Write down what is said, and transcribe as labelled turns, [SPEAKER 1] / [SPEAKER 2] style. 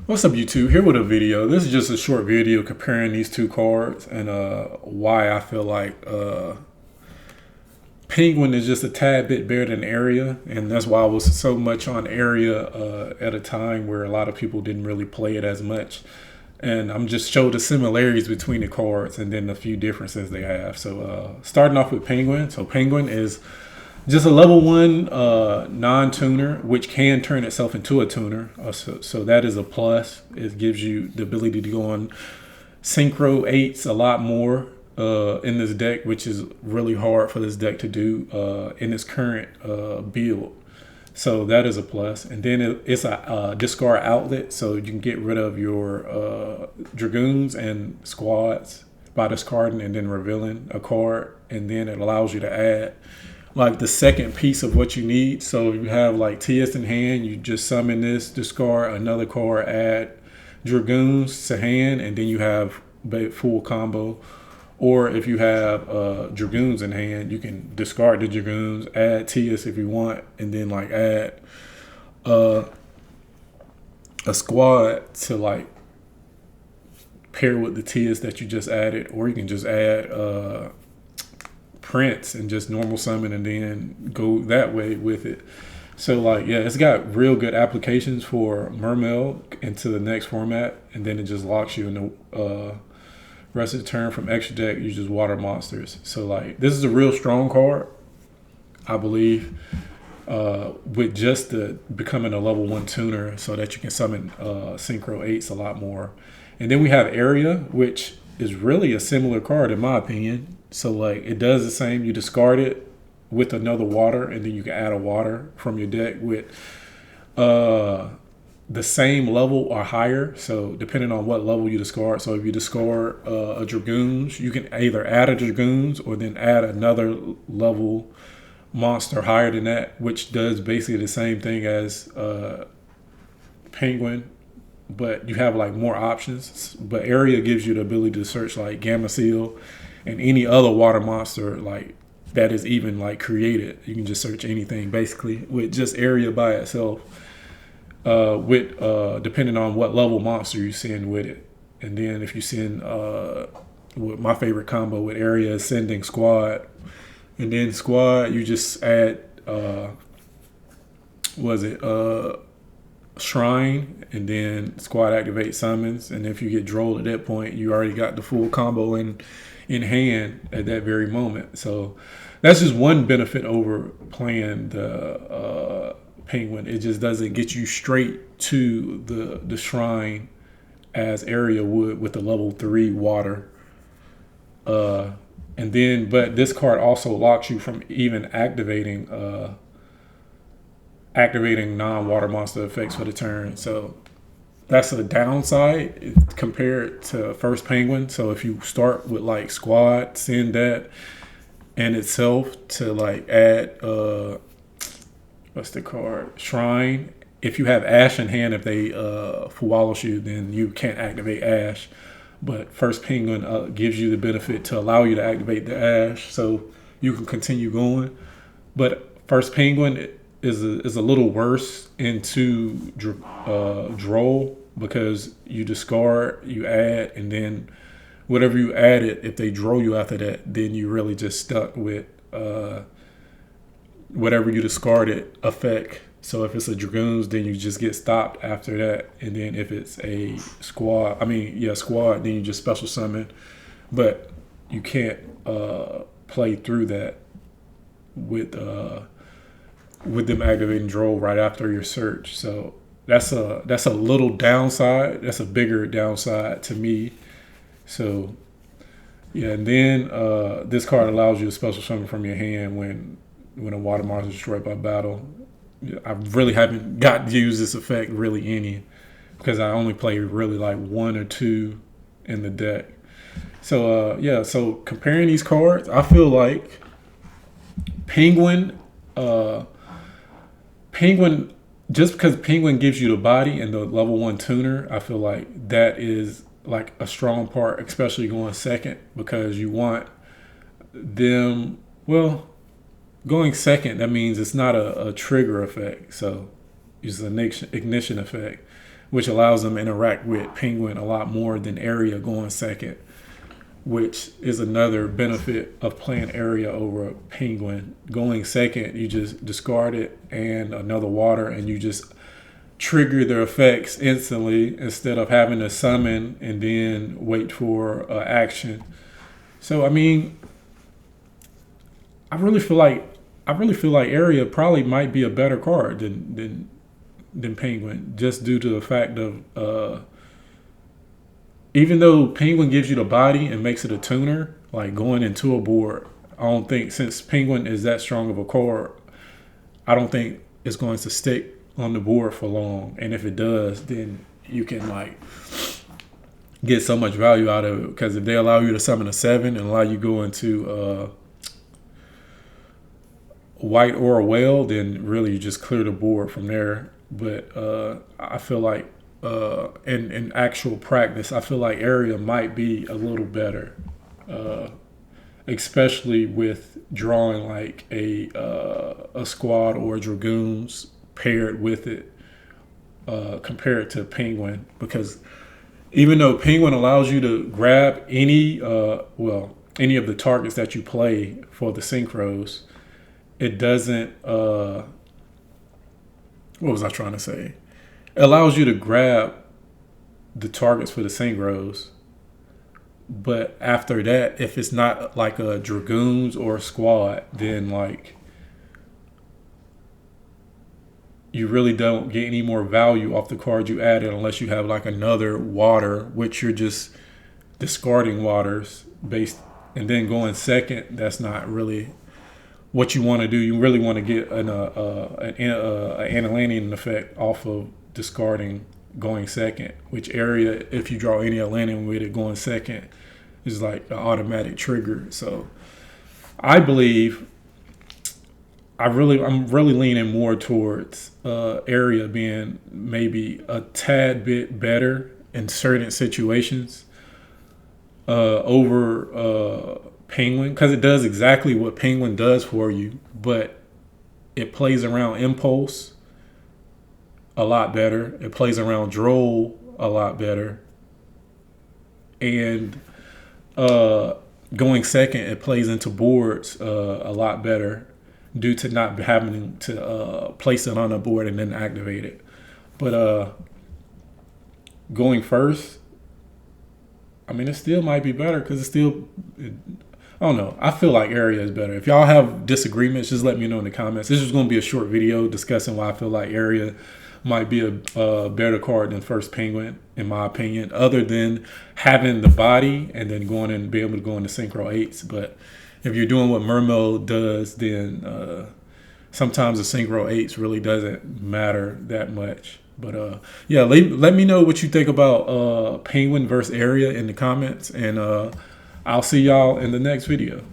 [SPEAKER 1] What's up, YouTube? Here with a video. This is just a short video comparing these two cards and why I feel like Penguin is just a tad bit better than Area, and that's why I was so much on Area at a time where a lot of people didn't really play it as much. And I'm just showed the similarities between the cards and then a few differences they have. So starting off with Penguin. So Penguin is just a level one non-tuner, which can turn itself into a tuner. So that is a plus. It gives you the ability to go on synchro eights a lot more in this deck, which is really hard for this deck to do in its current build. So that is a plus. And then it's a discard outlet, so you can get rid of your Dragoons and squads by discarding and then revealing a card. And then it allows you to add like the second piece of what you need. So if you have like TS in hand, you just summon this, discard another card, add Dragoons to hand, and then you have full combo. Or if you have Dragoons in hand, you can discard the Dragoons, add TS if you want, and then like add a squad to like pair with the TS that you just added. Or you can just add Prince and just normal summon and then go that way with it. So like, yeah, it's got real good applications for Mermail into the next format, and then it just locks you in the rest of the turn. From extra deck, you just water monsters. So like, this is a real strong card, I believe, with just the becoming a level one tuner, so that you can summon synchro eights a lot more. And then we have Area, which is really a similar card in my opinion. So like, it does the same. You discard it with another water, and then you can add a water from your deck with the same level or higher. So depending on what level you discard. So if you discard a Dragoons, you can either add a Dragoons or then add another level monster higher than that, which does basically the same thing as Penguin, but you have like more options. But Area gives you the ability to search like Gamma Seal and any other water monster like that is even like created. You can just search anything basically with just Area by itself. With depending on what level monster you send with it. And then if you send with my favorite combo with Area is sending squad, and then squad you just add shrine, and then squad activate summons, and if you get drolled at that point, you already got the full combo in hand at that very moment. So that's just one benefit over playing the Penguin. It just doesn't get you straight to the shrine as Area would with the level 3 water. And then, but this card also locks you from even activating non-water monster effects for the turn. So that's a downside compared to first Penguin. So if you start with like squad, send that and itself to like add what's the card? Shrine. If you have Ash in hand, if they Fuwalish you, then you can't activate Ash. But first Penguin gives you the benefit to allow you to activate the Ash, so you can continue going. But first Penguin is a little worse into Droll, because you discard, you add, and then whatever you added, if they draw you after that, then you really just stuck with whatever you discarded effect. So if it's a Dragoons, then you just get stopped after that. And then if it's a squad, squad, then you just special summon. But you can't play through that with them activating Droll right after your search. So that's a little downside. That's a bigger downside to me. So yeah, and then this card allows you to special summon from your hand when a water monster is destroyed by battle. I really haven't got to use this effect really any, because I only play really like one or two in the deck. So so comparing these cards, I feel like Penguin, just because Penguin gives you the body and the level 1 tuner, I feel like that is like a strong part, especially going second, because you want them, well, going second, that means it's not a trigger effect, so it's an ignition effect. which allows them to interact with Penguin a lot more than area going second, which is another benefit of playing area over Penguin. Going second, you just discard it and another water, and you just trigger their effects instantly instead of having to summon and then wait for action. So I mean, I really feel like area probably might be a better card than Penguin, just due to the fact of even though Penguin gives you the body and makes it a tuner, like going into a board, I don't think, since Penguin is that strong of a card, I don't think it's going to stick on the board for long. And if it does, then you can like get so much value out of it, because if they allow you to summon a 7 and allow you to go into white or a whale, then really you just clear the board from there. But I feel like in actual practice, I feel like area might be a little better, especially with drawing like a squad or dragoons paired with it, compared to Penguin. Because even though Penguin allows you to grab any of the targets that you play for the synchros, it doesn't. What was I trying to say? It allows you to grab the targets for the synchros, but after that, if it's not like a dragoons or a squad, then like you really don't get any more value off the card you added unless you have like another water, which you're just discarding waters based, and then going second. That's not really what you want to do. You really want to get an Atlantean effect off of discarding going second, which area, if you draw any Atlantean with it going second, is like an automatic trigger. So I believe I'm really leaning more towards area being maybe a tad bit better in certain situations over Penguin, because it does exactly what Penguin does for you, but it plays around impulse a lot better. It plays around droll a lot better, and going second, it plays into boards a lot better due to not having to place it on a board and then activate it. But going first, I mean, it still might be better because I don't know. I feel like area is better. If y'all have disagreements, just let me know in the comments. This is going to be a short video discussing why I feel like area might be a better card than first Penguin, in my opinion, other than having the body and then going and be able to go into synchro 8s. But if you're doing what Mermo does, then sometimes the synchro 8s really doesn't matter that much. But yeah, let me know what you think about Penguin versus area in the comments, and I'll see y'all in the next video.